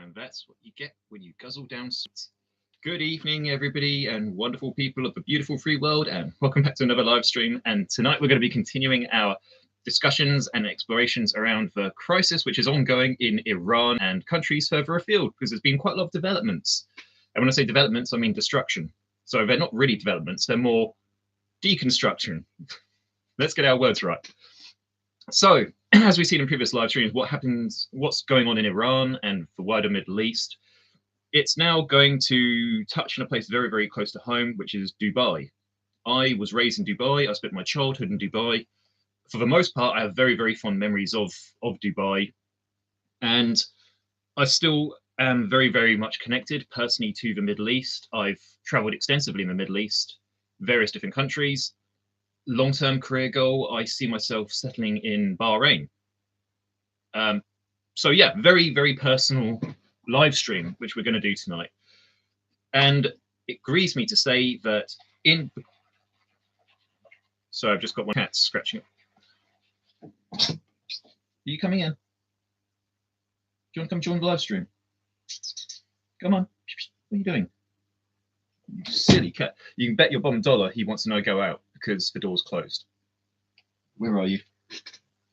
And that's what you get when you guzzle down salt. Good evening, everybody, and wonderful people of the beautiful free world, and welcome back to another live stream. And tonight we're going to be continuing our discussions and explorations around the crisis which is ongoing in Iran and countries further afield, because there's been quite a lot of developments. And when I say developments, I mean destruction. So they're not really developments, they're more deconstruction. Let's get our words right. So, as we've seen in previous live streams, what's going on in Iran and the wider Middle East, it's now going to touch on a place very, very close to home, which is Dubai. I was raised in Dubai. I spent my childhood in Dubai. For the most part, I have very, very fond memories of Dubai. And I still am very, very much connected personally to the Middle East. I've traveled extensively in the Middle East, various different countries. Long-term career goal, I see myself settling in Bahrain. So yeah, very, very personal live stream, which we're going to do tonight. And it grieves me to say that so I've just got my cat scratching it. Are you coming in? Do you want to come join the live stream? Come on. What are you doing? You silly cat. You can bet your bottom dollar he wants to know go out because the door's closed. Where are you?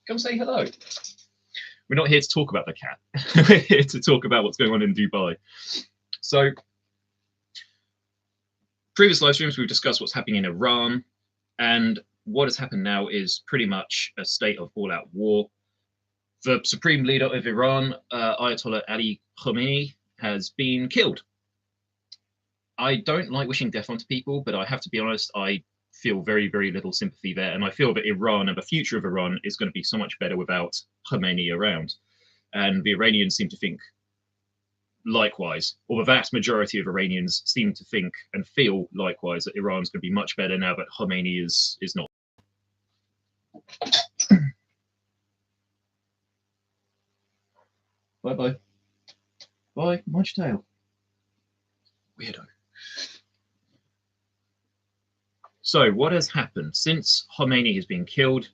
Come say hello. We're not here to talk about the cat. We're here to talk about what's going on in Dubai. So, previous live streams, we've discussed what's happening in Iran, and what has happened now is pretty much a state of all-out war. The supreme leader of Iran, Ayatollah Ali Khameini, has been killed. I don't like wishing death onto people, but I have to be honest, I feel very, very little sympathy there. And I feel that Iran and the future of Iran is going to be so much better without Khomeini around. And the Iranians seem to think likewise, or the vast majority of Iranians seem to think and feel likewise, that Iran's going to be much better now that Khomeini is not. Bye-bye. Bye. Mind your tail. Weirdo. So what has happened since Khomeini has been killed?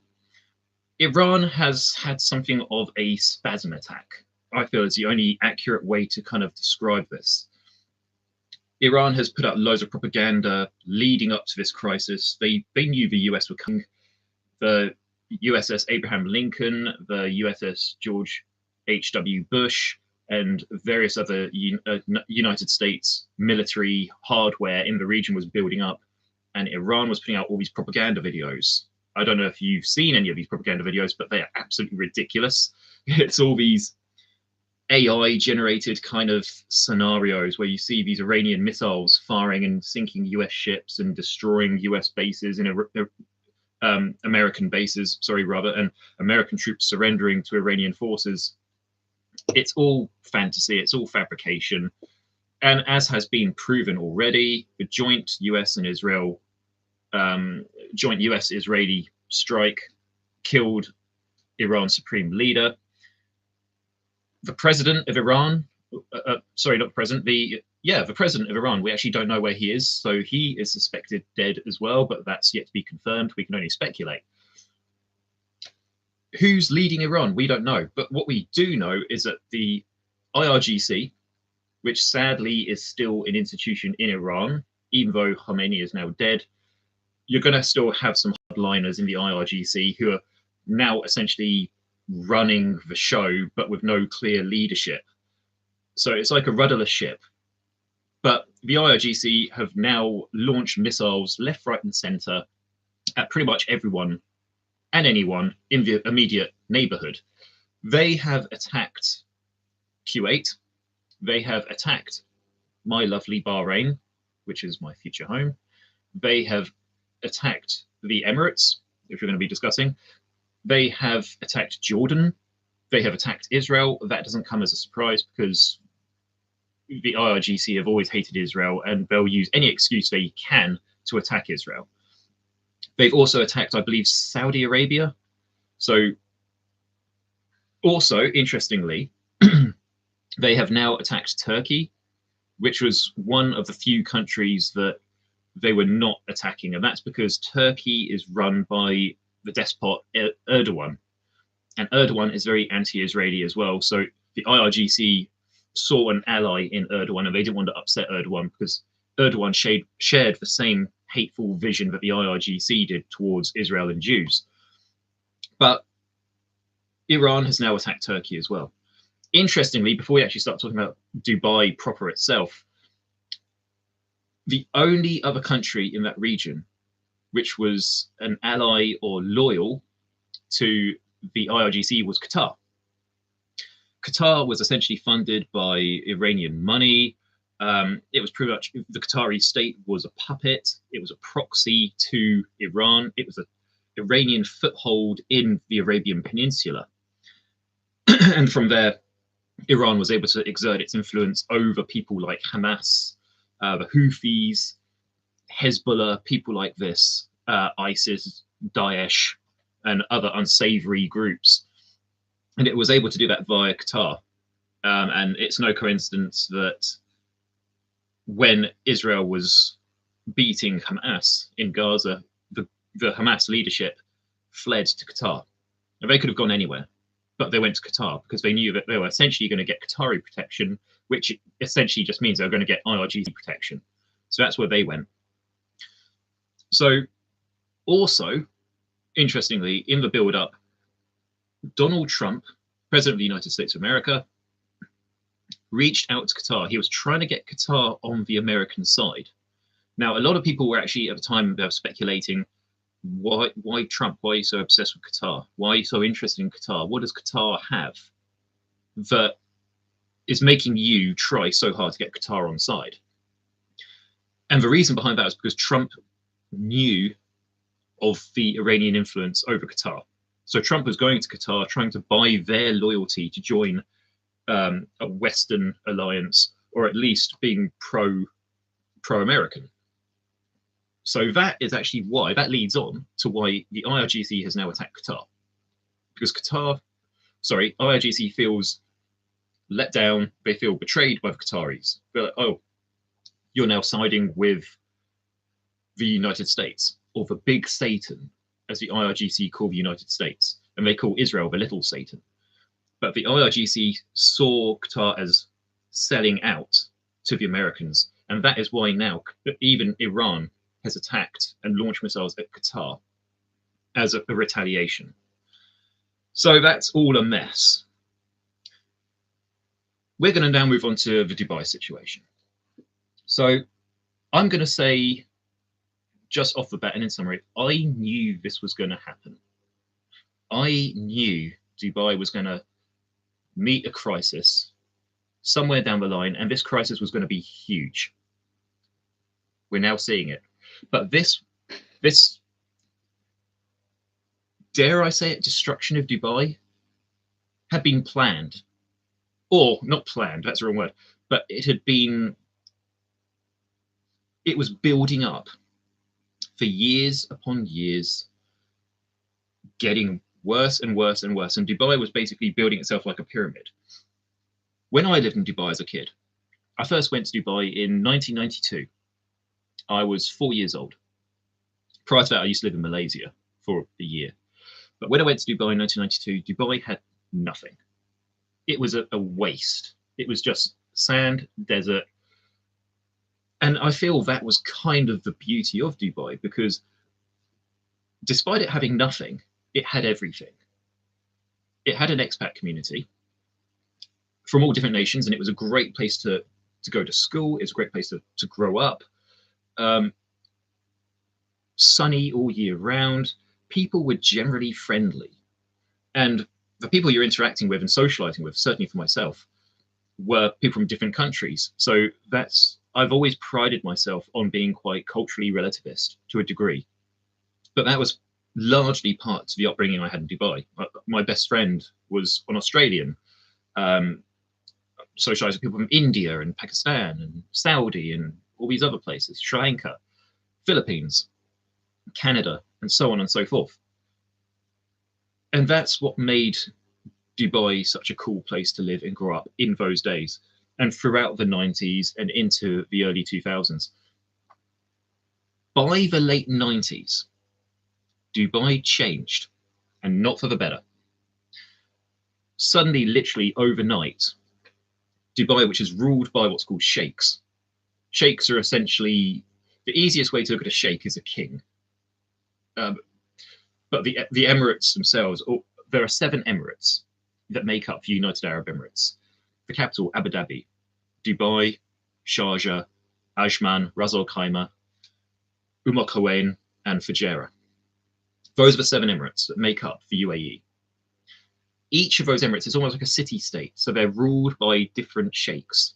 Iran has had something of a spasm attack. I feel is the only accurate way to kind of describe this. Iran has put out loads of propaganda leading up to this crisis. They knew the US were coming. The USS Abraham Lincoln, the USS George H.W. Bush, and various other United States military hardware in the region was building up. And Iran was putting out all these propaganda videos. I don't know if you've seen any of these propaganda videos, but they are absolutely ridiculous. It's all these AI-generated kind of scenarios where you see these Iranian missiles firing and sinking US ships and destroying US bases in American bases, and American troops surrendering to Iranian forces. It's all fantasy. It's all fabrication. And as has been proven already, the joint US and Israel, joint US-Israeli strike killed Iran's supreme leader. The president of Iran, sorry, not the president, the president of Iran, we actually don't know where he is. So he is suspected dead as well, but that's yet to be confirmed. We can only speculate. Who's leading Iran? We don't know. But what we do know is that the IRGC, which sadly is still an institution in Iran, even though Khomeini is now dead, you're going to still have some hardliners in the IRGC who are now essentially running the show, but with no clear leadership. So it's like a rudderless ship. But the IRGC have now launched missiles left, right, and center at pretty much everyone and anyone in the immediate neighborhood. They have attacked Kuwait. They have attacked my lovely Bahrain, which is my future home. They have attacked the Emirates, which we're going to be discussing. They have attacked Jordan. They have attacked Israel. That doesn't come as a surprise because the IRGC have always hated Israel and they'll use any excuse they can to attack Israel. They've also attacked, I believe, Saudi Arabia. So also, interestingly, they have now attacked Turkey, which was one of the few countries that they were not attacking. And that's because Turkey is run by the despot Erdogan. And Erdogan is very anti-Israeli as well. So the IRGC saw an ally in Erdogan, and they didn't want to upset Erdogan because Erdogan shared the same hateful vision that the IRGC did towards Israel and Jews. But Iran has now attacked Turkey as well. Interestingly, before we actually start talking about Dubai proper itself, the only other country in that region which was an ally or loyal to the IRGC was Qatar. Qatar was essentially funded by Iranian money. It was pretty much, the Qatari state was a puppet. It was a proxy to Iran. It was an Iranian foothold in the Arabian Peninsula. And from there, Iran was able to exert its influence over people like Hamas, the Houthis, Hezbollah, people like this, ISIS, Daesh, and other unsavory groups. And it was able to do that via Qatar. And it's no coincidence that when Israel was beating Hamas in Gaza, the Hamas leadership fled to Qatar. And they could have gone anywhere, but they went to Qatar because they knew that they were essentially going to get Qatari protection, which essentially just means they're going to get IRGC protection. So that's where they went. So also, interestingly, in the build-up, Donald Trump, President of the United States of America, reached out to Qatar. He was trying to get Qatar on the American side. Now, a lot of people were actually, at the time, they were speculating, why Trump? Why are you so obsessed with Qatar? Why are you so interested in Qatar? What does Qatar have that is making you try so hard to get Qatar on side? And the reason behind that is because Trump knew of the Iranian influence over Qatar. So Trump was going to Qatar, trying to buy their loyalty to join a Western alliance, or at least being pro-American. So that is actually why, that leads on to why the IRGC has now attacked Qatar. Because IRGC feels let down, they feel betrayed by the Qataris. They're like, oh, you're now siding with the United States, or the big Satan, as the IRGC call the United States, and they call Israel the little Satan. But the IRGC saw Qatar as selling out to the Americans, and that is why now even Iran has attacked and launched missiles at Qatar as a retaliation. So that's all a mess. We're going to now move on to the Dubai situation. So I'm going to say, just off the bat and in summary, I knew this was going to happen. I knew Dubai was going to meet a crisis somewhere down the line, and this crisis was going to be huge. We're now seeing it. But this, dare I say it, destruction of Dubai had been planned. Or not planned, that's the wrong word, but it was building up for years upon years, getting worse and worse and worse. And Dubai was basically building itself like a pyramid. When I lived in Dubai as a kid, I first went to Dubai in 1992. I was 4 years old. Prior to that, I used to live in Malaysia for a year. But when I went to Dubai in 1992, Dubai had nothing. It was a waste. It was just sand, desert. And I feel that was kind of the beauty of Dubai, because despite it having nothing, it had everything. It had an expat community from all different nations, and it was a great place to go to school. It was a great place to grow up. Sunny all year round. People were generally friendly. And the people you're interacting with and socializing with, certainly for myself, were people from different countries. So I've always prided myself on being quite culturally relativist to a degree. But that was largely part of the upbringing I had in Dubai. My best friend was an Australian, socialized with people from India and Pakistan and Saudi and all these other places, Sri Lanka, Philippines, Canada, and so on and so forth. And that's what made Dubai such a cool place to live and grow up in those days, and throughout the 90s and into the early 2000s. By the late 90s, Dubai changed, and not for the better. Suddenly, literally overnight, Dubai, which is ruled by what's called sheikhs. Sheikhs are essentially, the easiest way to look at a sheikh is a king. But the Emirates themselves, there are 7 Emirates that make up the United Arab Emirates. The capital, Abu Dhabi, Dubai, Sharjah, Ajman, Ras Al Khaimah, Al Quwain, and Fujairah. Those are the 7 Emirates that make up the UAE. Each of those Emirates is almost like a city-state, so they're ruled by different sheikhs.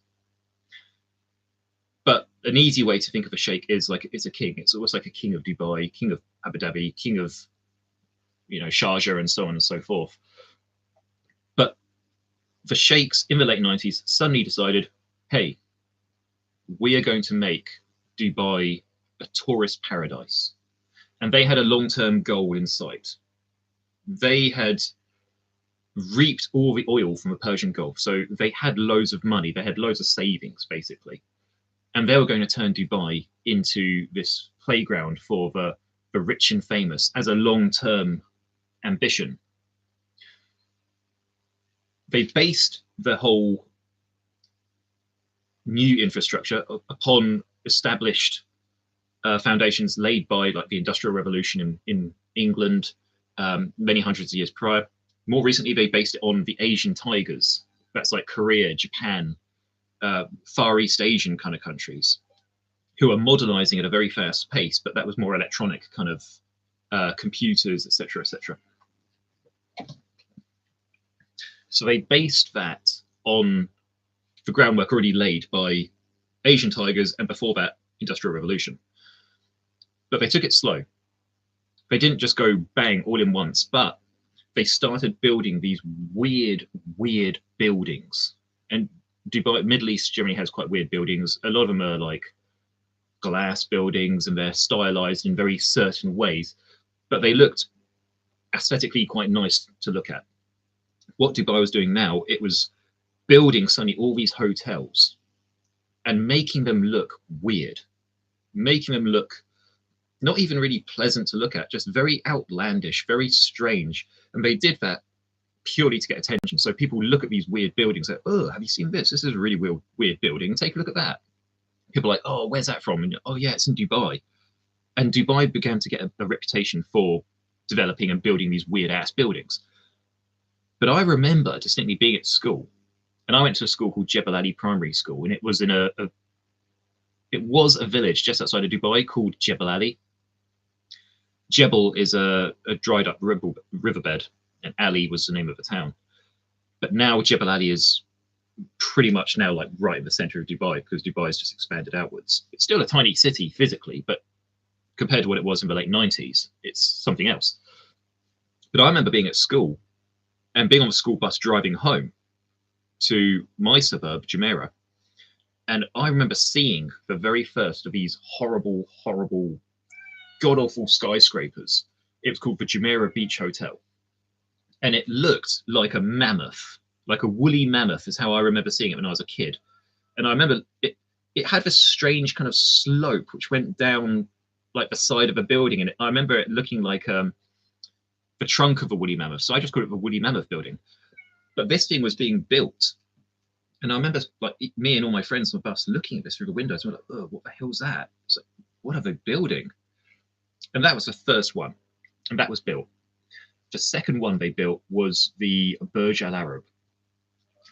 But an easy way to think of a sheikh is like it's a king. It's almost like a king of Dubai, king of Abu Dhabi, king of, you know, Sharjah, and so on and so forth. But the sheikhs in the late 90s suddenly decided, hey, we are going to make Dubai a tourist paradise. And they had a long-term goal in sight. They had reaped all the oil from the Persian Gulf. So they had loads of money. They had loads of savings, basically. And they were going to turn Dubai into this playground for the rich and famous as a long-term ambition. They based the whole new infrastructure upon established foundations laid by like the Industrial Revolution in England many hundreds of years prior. More recently, they based it on the Asian tigers. That's like Korea, Japan, Far East Asian kind of countries who are modernizing at a very fast pace, but that was more electronic kind of computers, etc., etc. So they based that on the groundwork already laid by Asian tigers and before that, Industrial Revolution. But they took it slow. They didn't just go bang all in once, but they started building these weird buildings. And Dubai, Middle East generally has quite weird buildings. A lot of them are like glass buildings and they're stylized in very certain ways, but they looked aesthetically quite nice to look at. What Dubai was doing now, it was building suddenly all these hotels and making them look weird, making them look not even really pleasant to look at, just very outlandish, very strange. And they did that purely to get attention. So people look at these weird buildings like, oh, have you seen this? This is a really weird building. Take a look at that. People are like, oh, where's that from? And oh, yeah, it's in Dubai. And Dubai began to get a reputation for developing and building these weird ass buildings. But I remember distinctly being at school, and I went to a school called Jebel Ali Primary School, and it was in a village just outside of Dubai called Jebel Ali. Jebel is a dried up riverbed, and Ali was the name of the town. But now Jebel Ali is pretty much now like right in the center of Dubai because Dubai has just expanded outwards. It's still a tiny city physically, but compared to what it was in the late 90s, it's something else. But I remember being at school and being on the school bus driving home to my suburb, Jumeirah. And I remember seeing the very first of these horrible, god-awful skyscrapers. It was called the Jumeirah Beach Hotel. And it looked like a mammoth, like a woolly mammoth is how I remember seeing it when I was a kid. And I remember it had this strange kind of slope which went down like the side of a building. And I remember it looking like the trunk of a woolly mammoth. So I just called it the woolly mammoth building. But this thing was being built. And I remember like me and all my friends on the bus looking at this through the windows. And we're like, oh, what the hell's that? It's like, what are they building? And that was the first one. And that was built. The second one they built was the Burj Al Arab,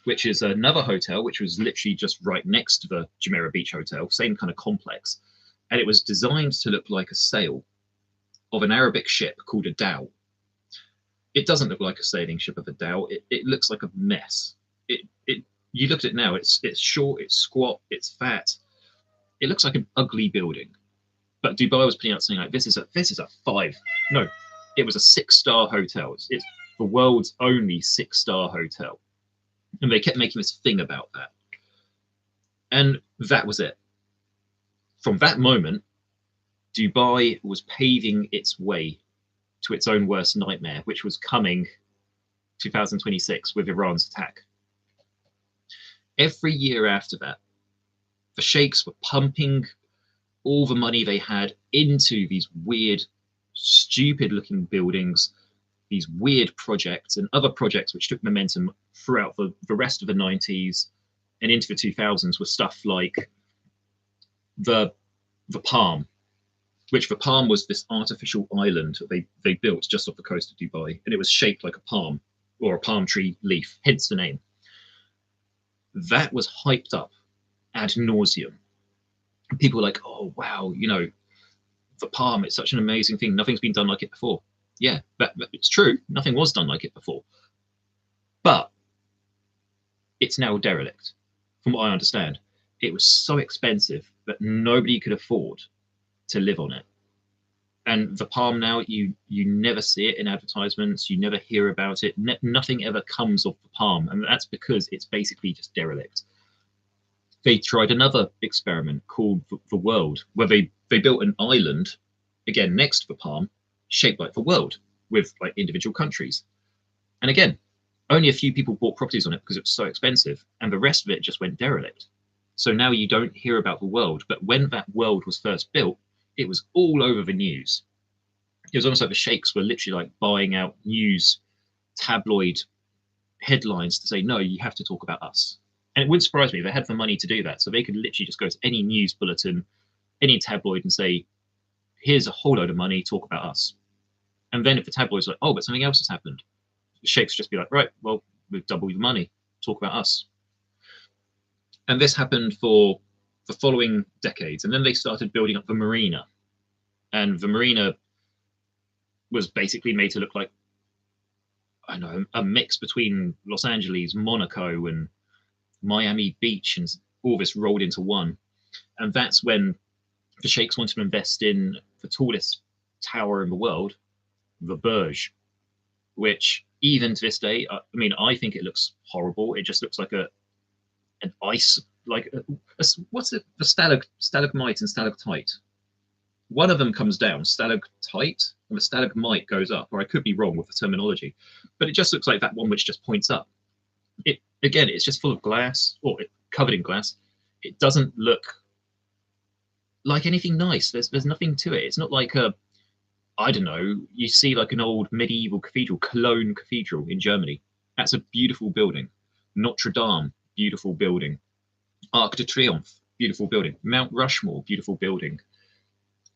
which is another hotel, which was literally just right next to the Jumeirah Beach Hotel, same kind of complex. And it was designed to look like a sail of an Arabic ship called a dhow. It doesn't look like a sailing ship of a dhow. It looks like a mess. You look at it now, it's short, it's squat, it's fat. It looks like an ugly building. But Dubai was putting out something like, this is a 5. No, it was a 6-star hotel. It's the world's only 6-star hotel. And they kept making this thing about that. And that was it. From that moment, Dubai was paving its way to its own worst nightmare, which was coming 2026 with Iran's attack. Every year after that, the sheikhs were pumping all the money they had into these weird, stupid-looking buildings, these weird projects and other projects which took momentum throughout the rest of the 90s and into the 2000s was stuff like the Palm, which the Palm was this artificial island that they built just off the coast of Dubai, and it was shaped like a palm or a palm tree leaf, hence the name. That was hyped up ad nauseum. People were like, oh wow, you know, the Palm, it's such an amazing thing. Nothing's been done like it before. Yeah, it's true. Nothing was done like it before. But it's now derelict, from what I understand. It was so expensive that nobody could afford to live on it. And the Palm now, you never see it in advertisements. You never hear about it. Nothing ever comes of the Palm. And that's because it's basically just derelict. They tried another experiment called the World, where they built an island, again, next to the Palm, shaped like the world, with like individual countries. And again, only a few people bought properties on it because it was so expensive, and the rest of it just went derelict. So now you don't hear about the World. But when that World was first built, it was all over the news. It was almost like the sheikhs were literally like buying out news tabloid headlines to say, no, you have to talk about us. And it wouldn't surprise me if they had the money to do that. So they could literally just go to any news bulletin, any tabloid, and say, here's a whole load of money, talk about us. And then if the tabloid's like, oh, but something else has happened, the sheikhs just be like, right, well, we've doubled the money, talk about us. And this happened for the following decades. And then they started building up the marina. And the marina was basically made to look like, I don't know, a mix between Los Angeles, Monaco, and Miami Beach, and all this rolled into one. And that's when the sheikhs wanted to invest in the tallest tower in the world, the Burj, which even to this day, I mean, I think it looks horrible. It just looks like an ice, like what's it? The stalagmite and stalactite. One of them comes down, stalactite, and the stalagmite goes up. Or I could be wrong with the terminology, but it just looks like that one which just points up. It again, it's just full of glass, or covered in glass. It doesn't look like anything nice. There's nothing to it. It's not like a, I don't know, you see like an old medieval cathedral, Cologne Cathedral in Germany. That's a beautiful building. Notre Dame, beautiful building. Arc de Triomphe, beautiful building. Mount Rushmore, beautiful building.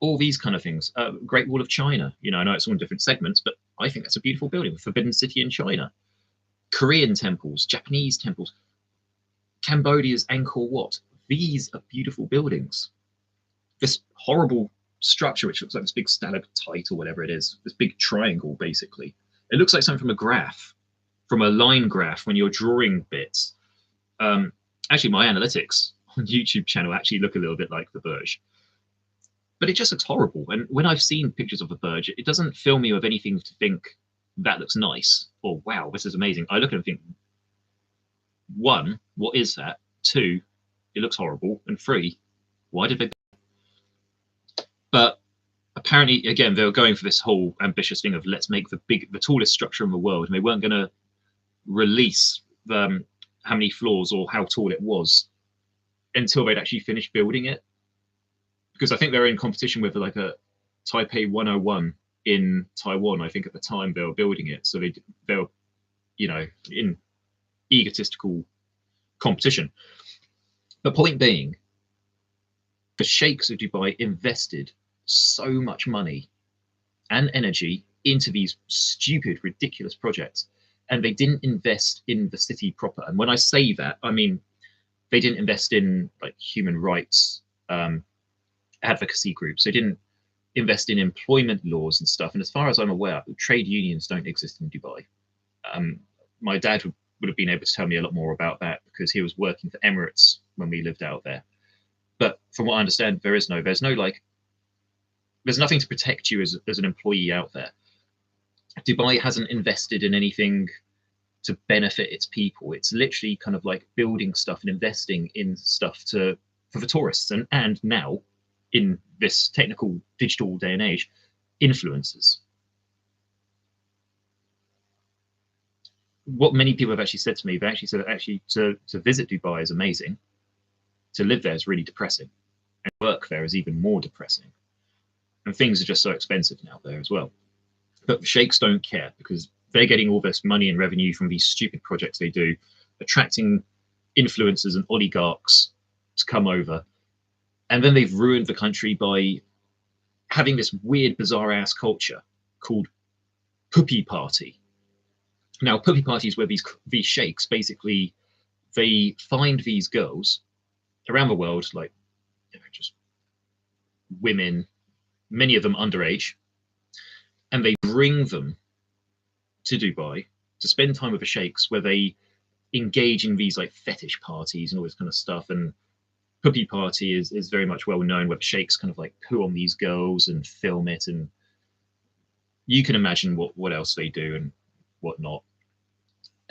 All these kind of things. Great Wall of China. You know, I know it's all in different segments, but I think that's a beautiful building. Forbidden City in China. Korean temples, Japanese temples, Cambodia's Angkor Wat. These are beautiful buildings. This horrible structure, which looks like this big stalactite or whatever it is, this big triangle, basically. It looks like something from a graph, from a line graph when you're drawing bits. Actually, my analytics on YouTube channel actually look a little bit like the Burj. But it just looks horrible. And when I've seen pictures of the Burj, it doesn't fill me with anything to think that looks nice or wow, this is amazing. I look at it and think, one, what is that? Two, it looks horrible. And three, why did they? But apparently, again, they were going for this whole ambitious thing of let's make the tallest structure in the world. And they weren't going to release how many floors or how tall it was until they'd actually finished building it. Because I think they were in competition with like a Taipei 101 in Taiwan. I think at the time they were building it. So they were, you know, in egotistical competition. The point being, the sheikhs of Dubai invested so much money and energy into these stupid, ridiculous projects, and they didn't invest in the city proper. And when I say that, I mean they didn't invest in like human rights advocacy groups. They didn't invest in employment laws and stuff. And as far as I'm aware, trade unions don't exist in Dubai. My dad would have been able to tell me a lot more about that because he was working for Emirates when we lived out there. But from what I understand, there's no like, there's nothing to protect you as an employee out there. Dubai hasn't invested in anything to benefit its people. It's literally kind of like building stuff and investing in stuff for the tourists and now in this technical digital day and age, influencers. What many people have actually said to me, they actually said that actually to visit Dubai is amazing. To live there is really depressing. And work there is even more depressing. And things are just so expensive now there as well. But the sheikhs don't care because they're getting all this money and revenue from these stupid projects they do, attracting influencers and oligarchs to come over. And then they've ruined the country by having this weird, bizarre ass culture called puppy party. Now, puppy party is where these sheikhs basically, they find these girls around the world, like, you know, just women, many of them underage, and they bring them to Dubai to spend time with the sheikhs, where they engage in these like fetish parties and all this kind of stuff. And puppy party is very much well known, where the sheikhs kind of like poo on these girls and film it, and you can imagine what else they do and whatnot.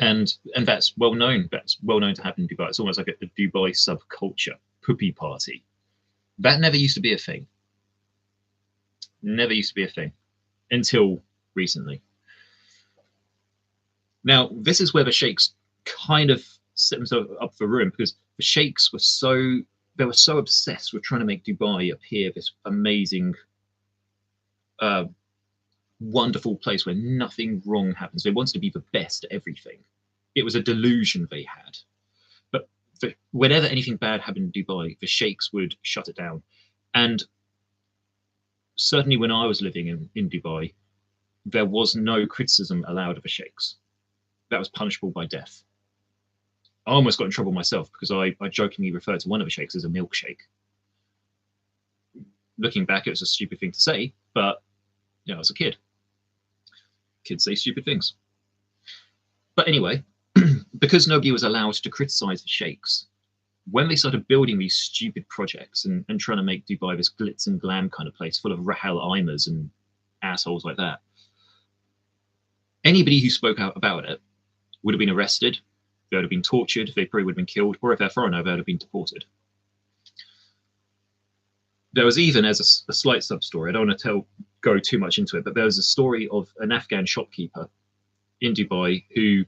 And that's well known. That's well known to happen in Dubai. It's almost like a Dubai subculture, puppy party. That never used to be a thing. Never used to be a thing until recently. Now, this is where the sheikhs kind of set themselves up for ruin, because the sheikhs were so obsessed with trying to make Dubai appear this amazing, wonderful place where nothing wrong happens. They wanted to be the best at everything. It was a delusion they had. But whenever anything bad happened in Dubai, the sheikhs would shut it down. And certainly when I was living in Dubai, there was no criticism allowed of the sheikhs. That was punishable by death. I almost got in trouble myself because I jokingly referred to one of the sheikhs as a milkshake. Looking back, it was a stupid thing to say, but you know, as a kid, kids say stupid things. But anyway, because nobody was allowed to criticize the sheikhs, when they started building these stupid projects and trying to make Dubai this glitz and glam kind of place full of Rahal Imers and assholes like that, anybody who spoke out about it would have been arrested, they would have been tortured, they probably would have been killed, or if they're foreigner, they would have been deported. There was even, as a slight sub-story, I don't want to go too much into it, but there was a story of an Afghan shopkeeper in Dubai who,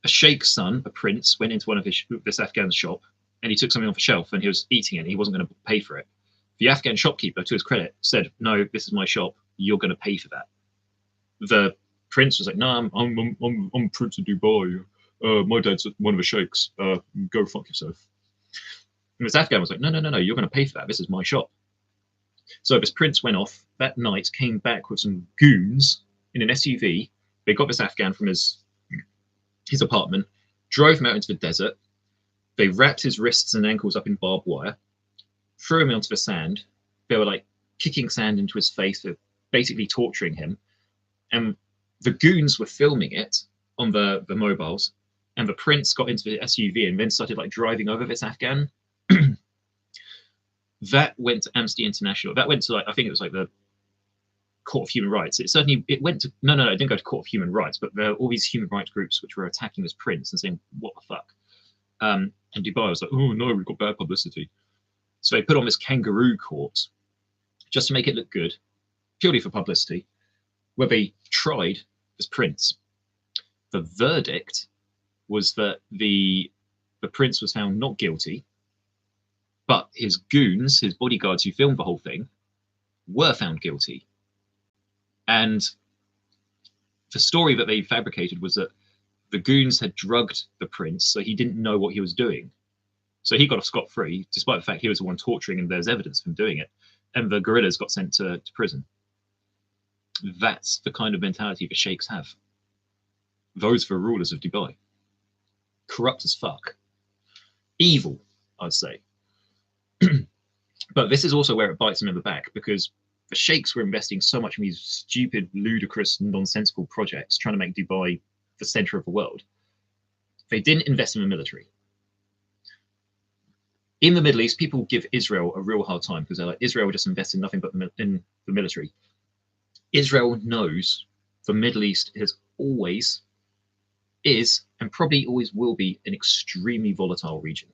a sheikh's son, a prince, went into one of this Afghan shop, and he took something off a shelf and he was eating it and he wasn't going to pay for it. The Afghan shopkeeper, to his credit, said, "No, this is my shop, you're going to pay for that." The prince was like, "No, I'm Prince of Dubai. My dad's one of the sheikhs. Go fuck yourself." And this Afghan was like, "No, you're going to pay for that. This is my shop." So this prince went off that night, came back with some goons in an SUV. They got this Afghan from his apartment, drove him out into the desert. They wrapped his wrists and ankles up in barbed wire, threw him onto the sand. They were like kicking sand into his face, for basically torturing him. And the goons were filming it on the mobiles, and the prince got into the SUV and then started like driving over this Afghan. That went to Amnesty International. That went to, like, I think it was like the Court of Human Rights. It went to, no, it didn't go to Court of Human Rights, but there were all these human rights groups which were attacking this prince and saying, "What the fuck?" And Dubai was like, "Oh no, we've got bad publicity." So they put on this kangaroo court just to make it look good, purely for publicity, where they tried this prince. The verdict was that the prince was found not guilty, but his goons, his bodyguards who filmed the whole thing, were found guilty. And the story that they fabricated was that the goons had drugged the prince, so he didn't know what he was doing. So he got off scot-free, despite the fact he was the one torturing and there's evidence of him doing it. And the guerrillas got sent to prison. That's the kind of mentality the sheikhs have. Those were rulers of Dubai. Corrupt as fuck. Evil, I'd say. But this is also where it bites them in the back, because the sheikhs were investing so much in these stupid, ludicrous, nonsensical projects, trying to make Dubai the center of the world. They didn't invest in the military. In the Middle East, people give Israel a real hard time because they're like, Israel just invests in nothing but in the military. Israel knows the Middle East is and probably always will be an extremely volatile region.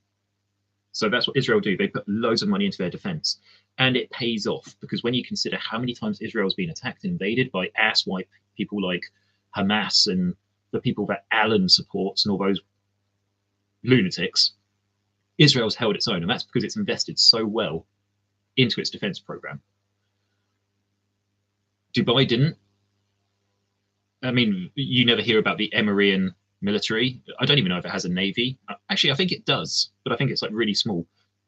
So that's what Israel do. They put loads of money into their defense, and it pays off, because when you consider how many times Israel's been attacked and invaded by asswipe people like Hamas and the people that Allen supports and all those lunatics, Israel's held its own, and that's because it's invested so well into its defense program. Dubai didn't. I mean, you never hear about the Emirates military. I don't even know if it has a navy. Actually, I think it does, but I think it's like really small.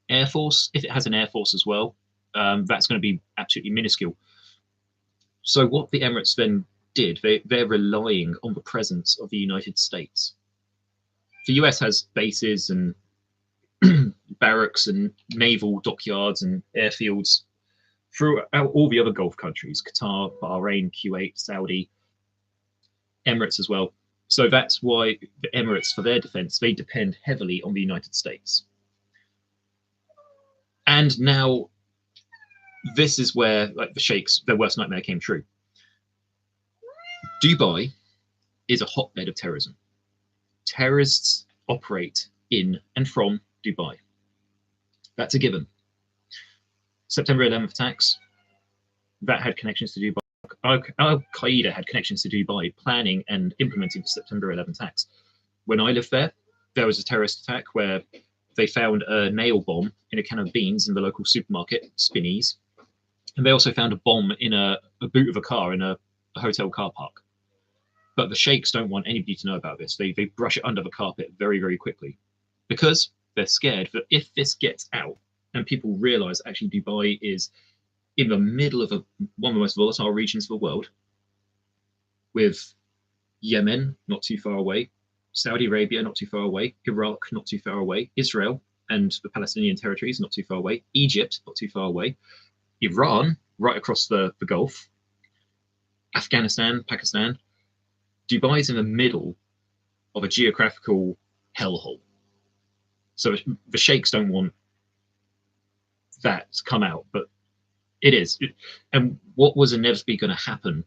Air Force, if it has an Air Force as well, that's going to be absolutely minuscule. So what the Emirates then did, they're relying on the presence of the United States. The US has bases and barracks and naval dockyards and airfields throughout all the other Gulf countries, Qatar, Bahrain, Kuwait, Saudi, Emirates as well. So that's why the Emirates, for their defense, they depend heavily on the United States. And now this is where, like, the sheikhs, their worst nightmare came true. Dubai is a hotbed of terrorism. Terrorists operate in and from Dubai. That's a given. September 11th attacks, that had connections to Dubai. Al Qaeda had connections to Dubai, planning and implementing the September 11th attacks. When I lived there, there was a terrorist attack where they found a nail bomb in a can of beans in the local supermarket, Spinneys. And they also found a bomb in a boot of a car in a hotel car park. But the sheikhs don't want anybody to know about this. They brush it under the carpet very, very quickly because they're scared that if this gets out and people realize actually Dubai is in the middle of one of the most volatile regions of the world, with Yemen not too far away, Saudi Arabia not too far away, Iraq not too far away, Israel and the Palestinian territories not too far away, Egypt not too far away, Iran right across the Gulf, Afghanistan, Pakistan. Dubai is in the middle of a geographical hellhole. So the sheikhs don't want that to come out, but it is. And what was inevitably going to happen,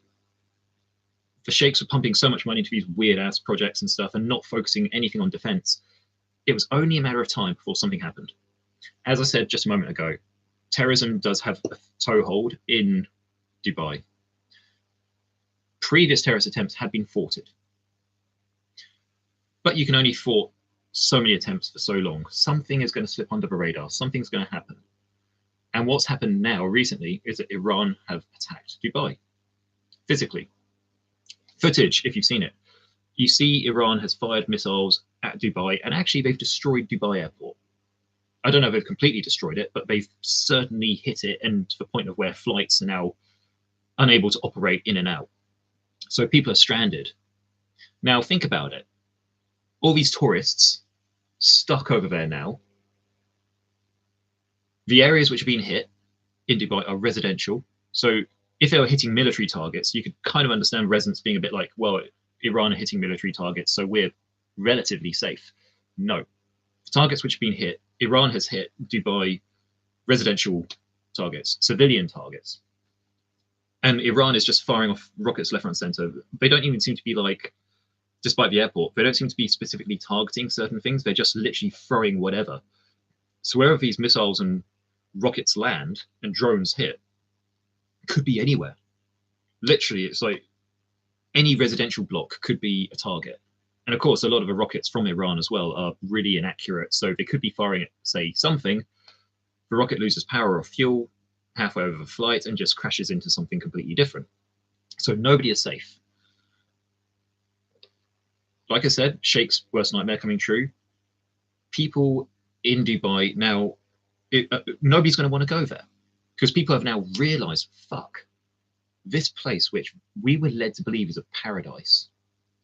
the sheikhs were pumping so much money into these weird ass projects and stuff and not focusing anything on defense. It was only a matter of time before something happened. As I said just a moment ago, terrorism does have a toehold in Dubai. Previous terrorist attempts had been thwarted. But you can only thwart so many attempts for so long. Something is going to slip under the radar. Something's going to happen. And what's happened now recently is that Iran have attacked Dubai physically. Footage, if you've seen it, you see Iran has fired missiles at Dubai, and actually they've destroyed Dubai airport. I don't know if they've completely destroyed it, but they've certainly hit it, and to the point of where flights are now unable to operate in and out. So people are stranded. Now think about it. All these tourists stuck over there now. The areas which are being hit in Dubai are residential. So if they were hitting military targets, you could kind of understand residents being a bit like, well, Iran are hitting military targets, so we're relatively safe. No. The targets which have been hit, Iran has hit Dubai residential targets, civilian targets. And Iran is just firing off rockets left, right, and center. They don't even seem to be like, despite the airport, they don't seem to be specifically targeting certain things. They're just literally throwing whatever. So wherever these missiles and rockets land and drones hit, could be anywhere. Literally, it's like any residential block could be a target. And of course, a lot of the rockets from Iran as well are really inaccurate. So they could be firing at, say, something. The rocket loses power or fuel halfway over the flight and just crashes into something completely different. So nobody is safe. Like I said, Sheikh's worst nightmare coming true. People in Dubai now, nobody's going to want to go there because people have now realized, fuck, this place which we were led to believe is a paradise,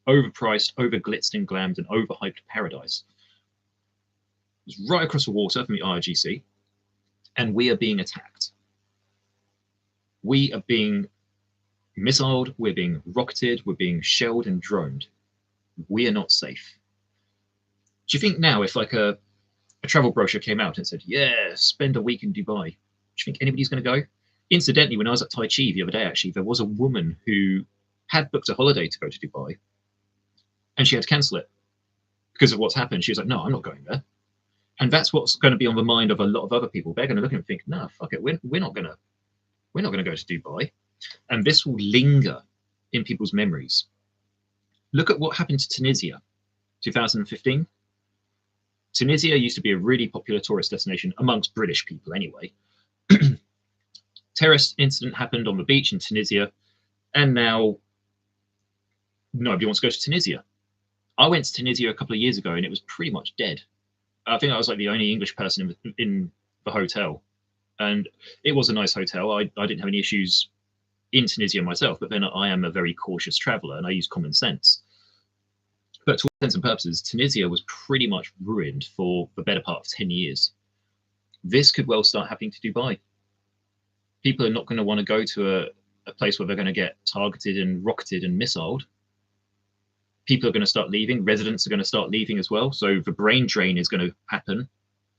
overpriced, overglitzed and glammed and overhyped paradise, is right across the water from the IRGC, and we are being attacked. We are being missiled, we're being rocketed, we're being shelled and droned. We are not safe. Do you think now if like a travel brochure came out and said, yeah, spend a week in Dubai, do you think anybody's going to go? Incidentally, when I was at Tai Chi the other day, actually, there was a woman who had booked a holiday to go to Dubai and she had to cancel it because of what's happened. She was like, no, I'm not going there. And that's what's going to be on the mind of a lot of other people. They're going to look at it and think, no, fuck it, we're not going to go to Dubai. And this will linger in people's memories. Look at what happened to Tunisia, 2015. Tunisia used to be a really popular tourist destination amongst British people anyway. Terrorist incident happened on the beach in Tunisia, and now nobody wants to go to Tunisia. I went to Tunisia a couple of years ago and it was pretty much dead. I think I was like the only English person in the hotel, and it was a nice hotel. I didn't have any issues in Tunisia myself, but then I am a very cautious traveler and I use common sense. But to all intents and purposes, Tunisia was pretty much ruined for the better part of 10 years. This could well start happening to Dubai. People are not going to want to go to a place where they're going to get targeted and rocketed and missiled. People are going to start leaving. Residents are going to start leaving as well. So the brain drain is going to happen.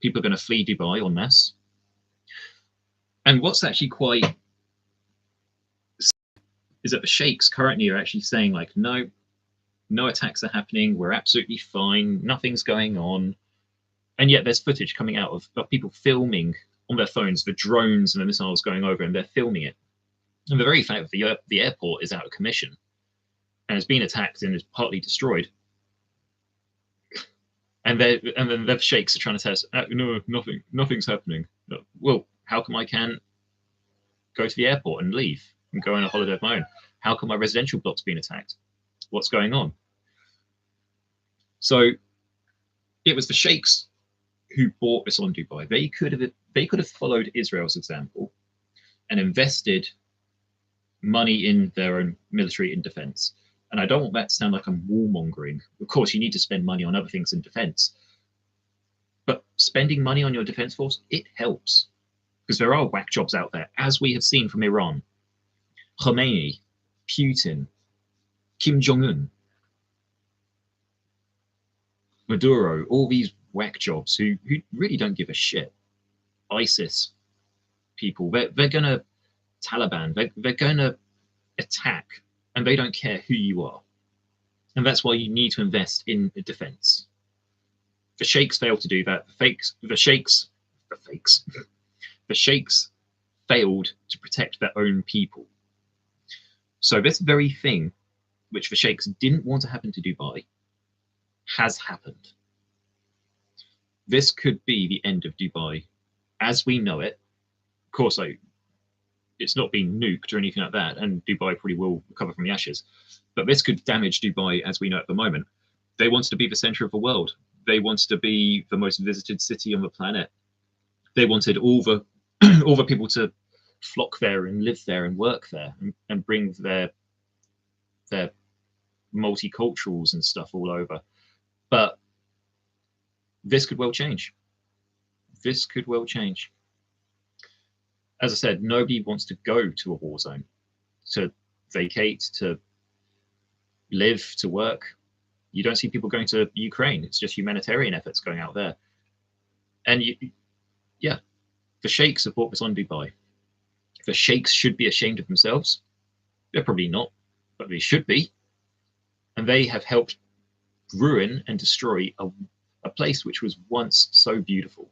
People are going to flee Dubai en masse. And what's actually quite is that the sheikhs currently are actually saying like, no attacks are happening. We're absolutely fine. Nothing's going on. And yet there's footage coming out of people filming on their phones, the drones and the missiles going over, and they're filming it. And the very fact that the airport is out of commission and has been attacked and is partly destroyed. And then the sheikhs are trying to tell us, no, nothing's happening. Well, how come I can't go to the airport and leave and go on a holiday of my own? How come my residential block's been attacked? What's going on? So it was the sheikhs who bought this on Dubai. They could have followed Israel's example and invested money in their own military and defense. And I don't want that to sound like I'm warmongering. Of course, you need to spend money on other things in defense. But spending money on your defense force, it helps. Because there are whack jobs out there, as we have seen from Iran. Khameini, Putin, Kim Jong-un, Maduro, all these whack jobs who really don't give a shit. ISIS people, they're going to Taliban, they're going to attack, and they don't care who you are. And that's why you need to invest in defense. The sheikhs failed to do that. The sheikhs failed to protect their own people. So this very thing, which the sheikhs didn't want to happen to Dubai, has happened. This could be the end of Dubai as we know it. Of course, it's not been nuked or anything like that, and Dubai probably will recover from the ashes. But this could damage Dubai as we know at the moment. They wanted to be the center of the world. They wanted to be the most visited city on the planet. They wanted all the all the people to flock there and live there and work there and bring their multiculturals and stuff all over. But this could well change. This could well change. As I said, nobody wants to go to a war zone, to vacate, to live, to work. You don't see people going to Ukraine. It's just humanitarian efforts going out there. And yeah, the sheikhs have brought this on Dubai. The sheikhs should be ashamed of themselves. They're probably not, but they should be. And they have helped ruin and destroy a place which was once so beautiful.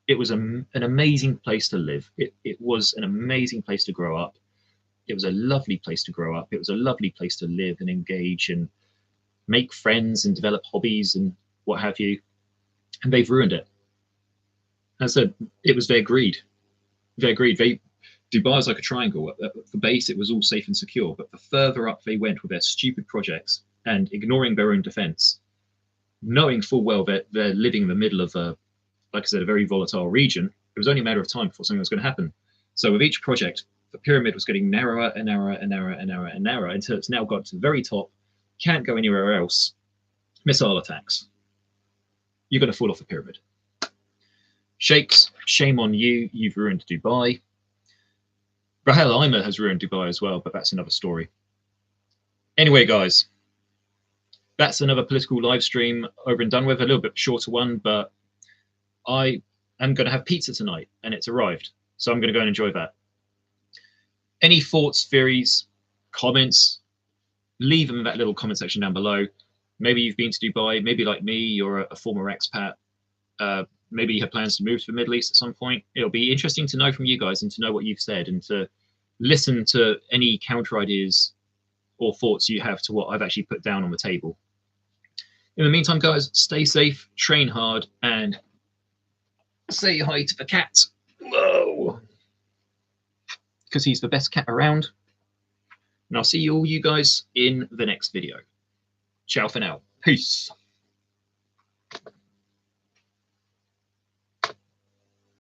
It was an amazing place to live. It was an amazing place to grow up. It was a lovely place to grow up. It was a lovely place to live and engage and make friends and develop hobbies and what have you. And they've ruined it. As I said, it was their greed. Their greed. Dubai is like a triangle. At the base, it was all safe and secure. But the further up they went with their stupid projects and ignoring their own defense, knowing full well that they're living in the middle of like I said, a very volatile region, it was only a matter of time before something was going to happen. So with each project, the pyramid was getting narrower and narrower and narrower and narrower and narrower until it's now got to the very top, can't go anywhere else. Missile attacks. You're going to fall off the pyramid. Sheikhs, shame on you. You've ruined Dubai. Rahel Aimer has ruined Dubai as well, but that's another story. Anyway, guys, that's another political live stream over and done with. A little bit shorter one, but I am going to have pizza tonight, and it's arrived. So I'm going to go and enjoy that. Any thoughts, theories, comments, leave them in that little comment section down below. Maybe you've been to Dubai, maybe like me, you're a former expat. Maybe you have plans to move to the Middle East at some point. It'll be interesting to know from you guys and to know what you've said and to listen to any counter ideas or thoughts you have to what I've actually put down on the table. In the meantime, guys, stay safe, train hard, and say hi to the cat. Whoa! Because he's the best cat around. And I'll see all you guys in the next video. Ciao for now. Peace.